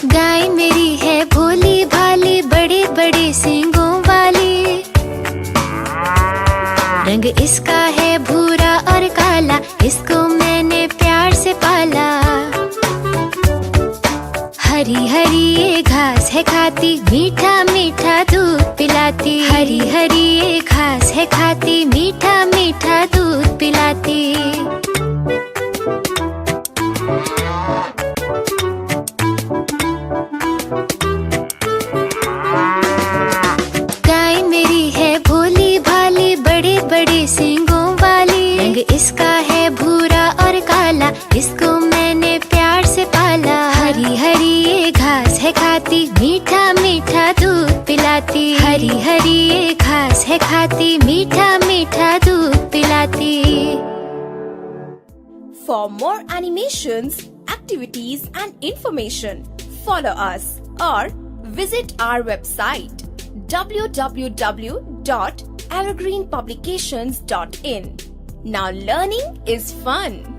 गाय मेरी है भोली भाली, बड़े बड़े सींगों वाली। रंग इसका है भूरा और काला, इसको मैंने प्यार से पाला। हरी हरी ये घास है खाती, मीठा मीठा दूध पिलाती। हरी हरी ये घास है खाती, मीठा मीठा दूध पिलाती। गाय मेरी है भोली भाली, बड़े बड़े सींगों वाली। रंग इसका है भूरा और काला, इसको मैंने प्यार से पाला। हरी हरी ये घास है खाती, मीठा मीठा दूध पिलाती। हरी हरी ये घास है खाती, मीठा मीठा दूध पिलाती। For more animations, activities and information, follow us or visit our website www.evergreenpublications.in. Now learning is fun.